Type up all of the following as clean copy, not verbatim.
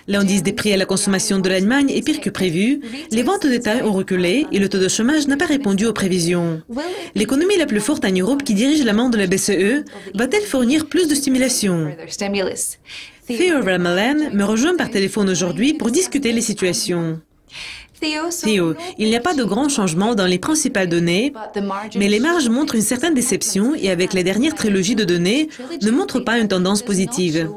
L'indice des prix à la consommation de l'Allemagne est pire que prévu, les ventes de détail ont reculé et le taux de chômage n'a pas répondu aux prévisions. L'économie la plus forte en Europe qui dirige la main de la BCE va-t-elle fournir plus de stimulation? Theo Ramalan me rejoint par téléphone aujourd'hui pour discuter les situations. Theo, il n'y a pas de grands changements dans les principales données, mais les marges montrent une certaine déception et avec les dernières trilogies de données, ne montrent pas une tendance positive.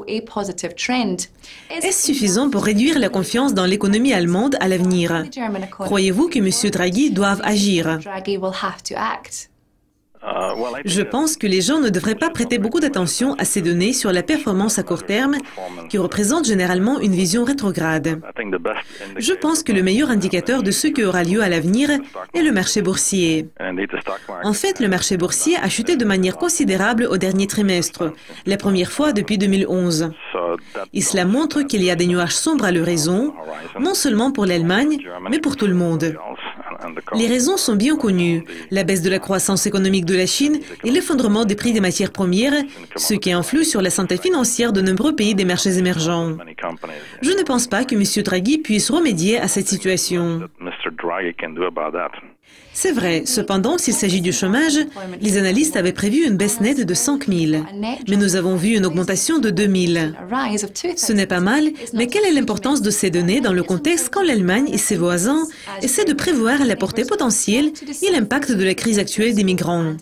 Est-ce suffisant pour réduire la confiance dans l'économie allemande à l'avenir? Croyez-vous que M. Draghi doive agir? Je pense que les gens ne devraient pas prêter beaucoup d'attention à ces données sur la performance à court terme, qui représente généralement une vision rétrograde. Je pense que le meilleur indicateur de ce qui aura lieu à l'avenir est le marché boursier. En fait, le marché boursier a chuté de manière considérable au dernier trimestre, la première fois depuis 2011. Et cela montre qu'il y a des nuages sombres à l'horizon, non seulement pour l'Allemagne, mais pour tout le monde. Les raisons sont bien connues, la baisse de la croissance économique de la Chine et l'effondrement des prix des matières premières, ce qui influe sur la santé financière de nombreux pays des marchés émergents. Je ne pense pas que M. Draghi puisse remédier à cette situation. C'est vrai, cependant, s'il s'agit du chômage, les analystes avaient prévu une baisse nette de 5 000, mais nous avons vu une augmentation de 2 000. Ce n'est pas mal, mais quelle est l'importance de ces données dans le contexte quand l'Allemagne et ses voisins essaient de prévoir la portée potentielle et l'impact de la crise actuelle des migrants?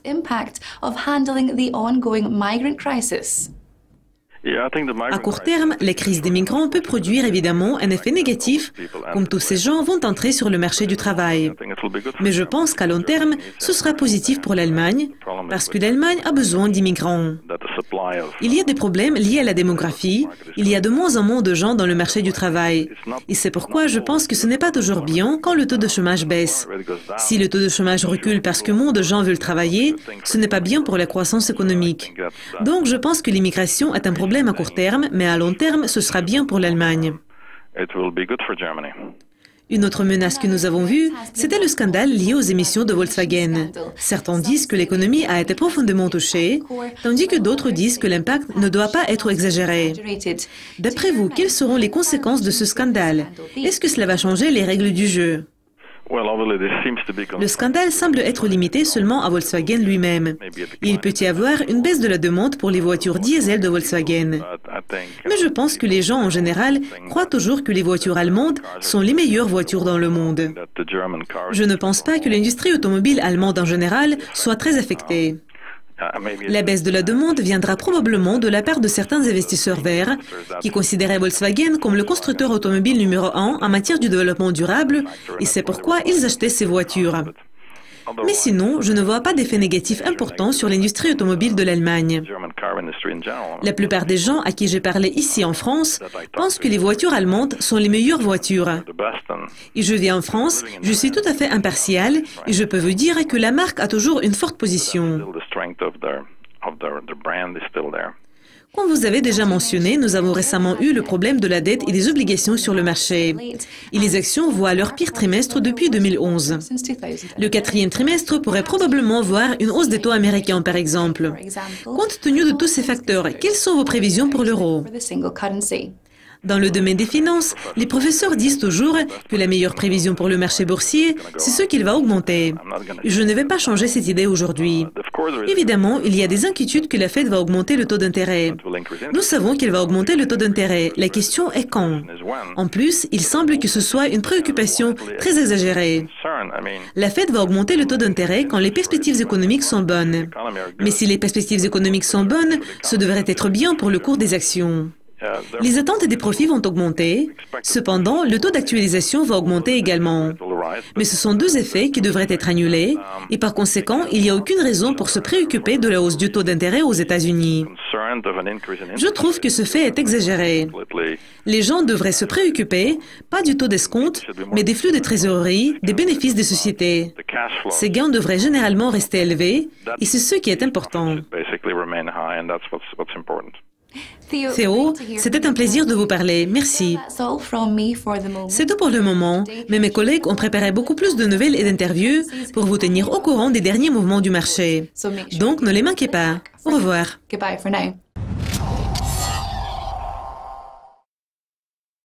À court terme, la crise des migrants peut produire évidemment un effet négatif, comme tous ces gens vont entrer sur le marché du travail. Mais je pense qu'à long terme, ce sera positif pour l'Allemagne, parce que l'Allemagne a besoin d'immigrants. Il y a des problèmes liés à la démographie, il y a de moins en moins de gens dans le marché du travail. Et c'est pourquoi je pense que ce n'est pas toujours bien quand le taux de chômage baisse. Si le taux de chômage recule parce que moins de gens veulent travailler, ce n'est pas bien pour la croissance économique. Donc je pense que l'immigration est un problème à court terme, mais à long terme, ce sera bien pour l'Allemagne. Une autre menace que nous avons vue, c'était le scandale lié aux émissions de Volkswagen. Certains disent que l'économie a été profondément touchée, tandis que d'autres disent que l'impact ne doit pas être exagéré. D'après vous, quelles seront les conséquences de ce scandale? Est-ce que cela va changer les règles du jeu? Le scandale semble être limité seulement à Volkswagen lui-même. Il peut y avoir une baisse de la demande pour les voitures diesel de Volkswagen. Mais je pense que les gens en général croient toujours que les voitures allemandes sont les meilleures voitures dans le monde. Je ne pense pas que l'industrie automobile allemande en général soit très affectée. La baisse de la demande viendra probablement de la part de certains investisseurs verts qui considéraient Volkswagen comme le constructeur automobile numéro 1 en matière du développement durable et c'est pourquoi ils achetaient ces voitures. Mais sinon, je ne vois pas d'effet négatif important sur l'industrie automobile de l'Allemagne. La plupart des gens à qui j'ai parlé ici en France pensent que les voitures allemandes sont les meilleures voitures. Et je vis en France, je suis tout à fait impartial et je peux vous dire que la marque a toujours une forte position. Comme vous avez déjà mentionné, nous avons récemment eu le problème de la dette et des obligations sur le marché. Et les actions voient leur pire trimestre depuis 2011. Le quatrième trimestre pourrait probablement voir une hausse des taux américains, par exemple. Compte tenu de tous ces facteurs, quelles sont vos prévisions pour l'euro? Dans le domaine des finances, les professeurs disent toujours que la meilleure prévision pour le marché boursier, c'est ce qu'il va augmenter. Je ne vais pas changer cette idée aujourd'hui. Évidemment, il y a des inquiétudes que la Fed va augmenter le taux d'intérêt. Nous savons qu'elle va augmenter le taux d'intérêt. La question est quand. En plus, il semble que ce soit une préoccupation très exagérée. La Fed va augmenter le taux d'intérêt quand les perspectives économiques sont bonnes. Mais si les perspectives économiques sont bonnes, ce devrait être bien pour le cours des actions. Les attentes des profits vont augmenter, cependant, le taux d'actualisation va augmenter également. Mais ce sont deux effets qui devraient être annulés, et par conséquent, il n'y a aucune raison pour se préoccuper de la hausse du taux d'intérêt aux États-Unis. Je trouve que ce fait est exagéré. Les gens devraient se préoccuper, pas du taux d'escompte, mais des flux de trésorerie, des bénéfices des sociétés. Ces gains devraient généralement rester élevés, et c'est ce qui est important. Theo, c'était un plaisir de vous parler. Merci. C'est tout pour le moment, mais mes collègues ont préparé beaucoup plus de nouvelles et d'interviews pour vous tenir au courant des derniers mouvements du marché. Donc, ne les manquez pas. Au revoir.